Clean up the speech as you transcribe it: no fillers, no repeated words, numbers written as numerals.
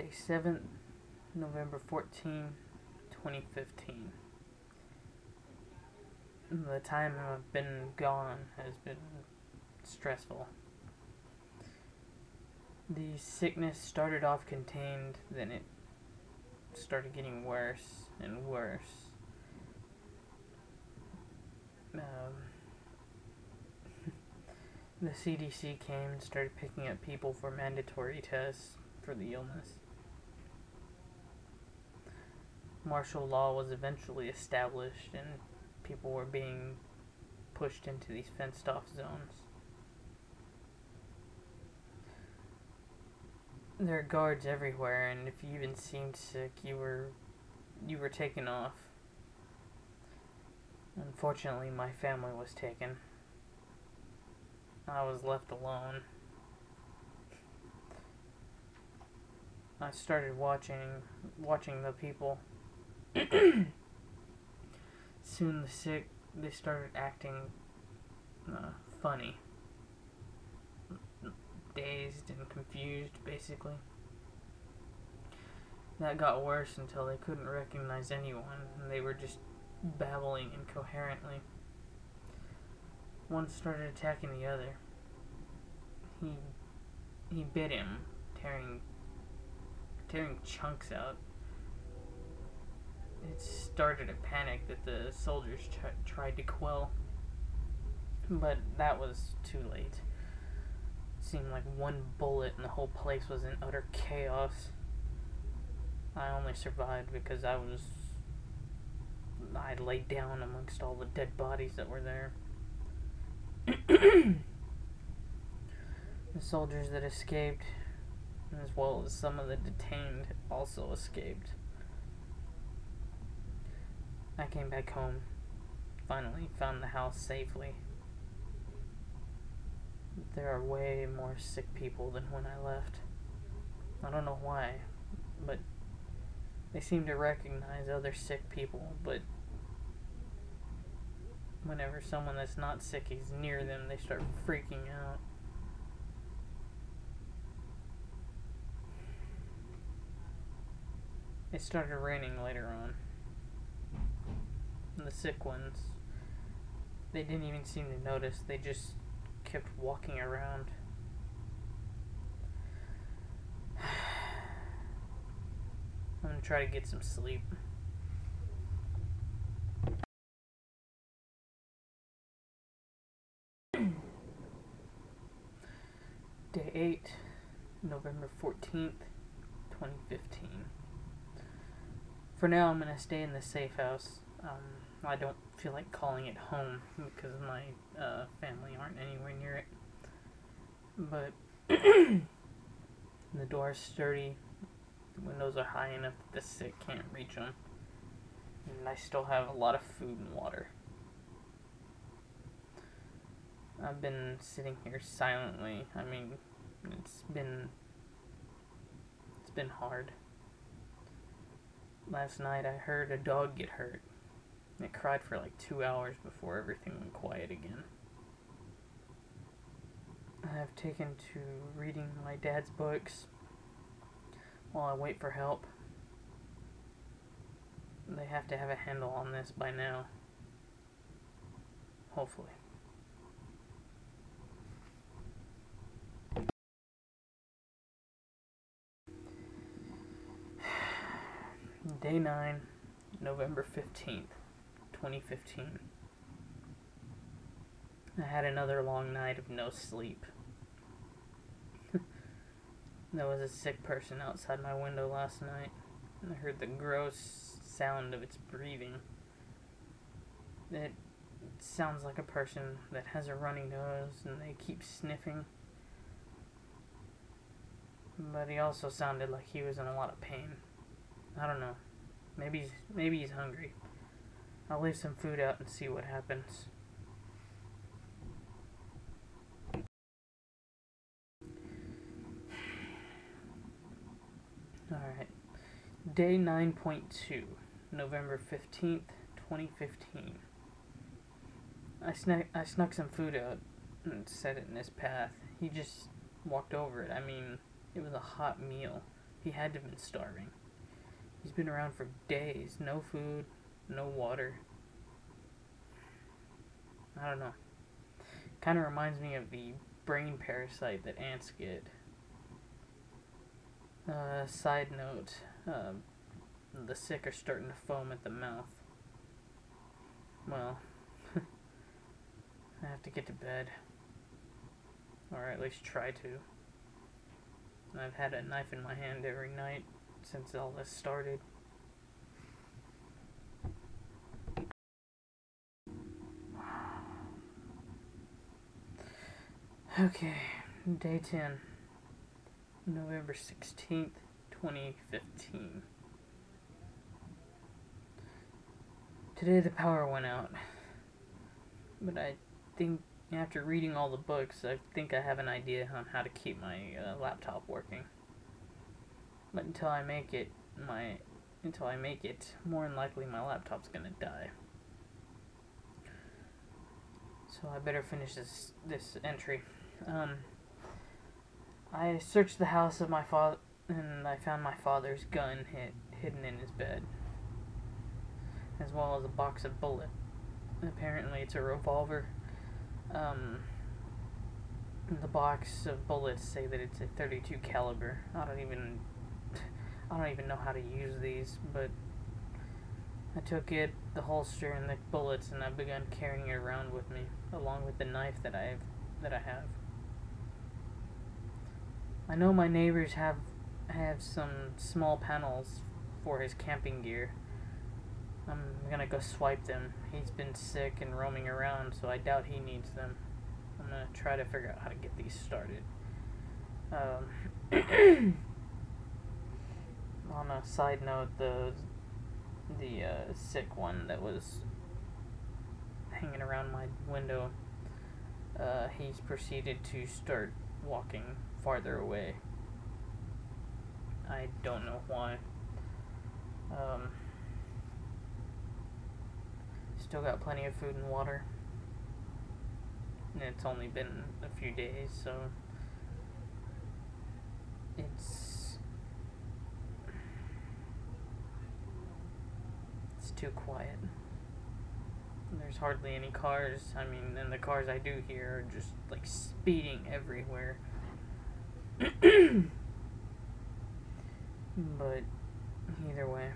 Day 7th, November 14, 2015. The time I've been gone has been stressful. The sickness started off contained, then it started getting worse and worse. The CDC came and started picking up people for mandatory tests for the illness. Martial law was eventually established and people were being pushed into these fenced off zones. There are guards everywhere, and if you even seemed sick, you were taken off. Unfortunately, my family was taken. I was left alone. I started watching the people. Soon the sick, they started acting funny. Dazed and confused, basically. That got worse until they couldn't recognize anyone, and they were just babbling incoherently. One started attacking the other. He bit him, tearing chunks out. It started a panic that the soldiers tried to quell, but that was too late. It seemed like one bullet and the whole place was in utter chaos. I only survived because I laid down amongst all the dead bodies that were there. The soldiers that escaped, as well as some of the detained, also escaped. I came back home, finally found the house safely. There are way more sick people than when I left. I don't know why, but they seem to recognize other sick people, but whenever someone that's not sick is near them, they start freaking out. It started raining later on. And the sick ones, they didn't even seem to notice. They just kept walking around. I'm gonna try to get some sleep. Day 8, November 14th, 2015. For now, I'm gonna stay in the safe house. I don't feel like calling it home because my family aren't anywhere near it. But the door is sturdy, the windows are high enough that the sick can't reach them, and I still have a lot of food and water. I've been sitting here silently. I mean, it's been hard. Last night I heard a dog get hurt. It cried for like 2 hours before everything went quiet again. I have taken to reading my dad's books while I wait for help. They have to have a handle on this by now. Hopefully. Day 9, November 15th, 2015. I had another long night of no sleep. There was a sick person outside my window last night, and I heard the gross sound of its breathing. It sounds like a person that has a runny nose and they keep sniffing. But he also sounded like he was in a lot of pain. I don't know. Maybe he's hungry. I'll leave some food out and see what happens. Alright. Day 9.2, November 15th, 2015. I snuck some food out and set it in his path. He just walked over it. I mean, it was a hot meal. He had to have been starving. He's been around for days. No food, no water. I don't know. Kind of reminds me of the brain parasite that ants get. Side note, the sick are starting to foam at the mouth. Well, I have to get to bed. Or at least try to. I've had a knife in my hand every night since all this started. Okay, day 10, November 16th, 2015. Today the power went out, but I think after reading all the books, I think I have an idea on how to keep my laptop working. But until I make it, more than likely my laptop's gonna die. So I better finish this entry. I searched the house of my father, and I found my father's gun hidden in his bed, as well as a box of bullets. Apparently, it's a revolver. The box of bullets say that it's a .32 caliber. I don't even know how to use these, but I took it, the holster, and the bullets, and I began carrying it around with me, along with the knife that I have. I know my neighbors have some small panels for his camping gear. I'm gonna go swipe them. He's been sick and roaming around, so I doubt he needs them. I'm gonna try to figure out how to get these started. On a side note, the sick one that was hanging around my window, he's proceeded to start walking farther away. I don't know why. Still got plenty of food and water. And it's only been a few days, so it's too quiet. There's hardly any cars. I mean, and the cars I do hear are just like speeding everywhere. But either way,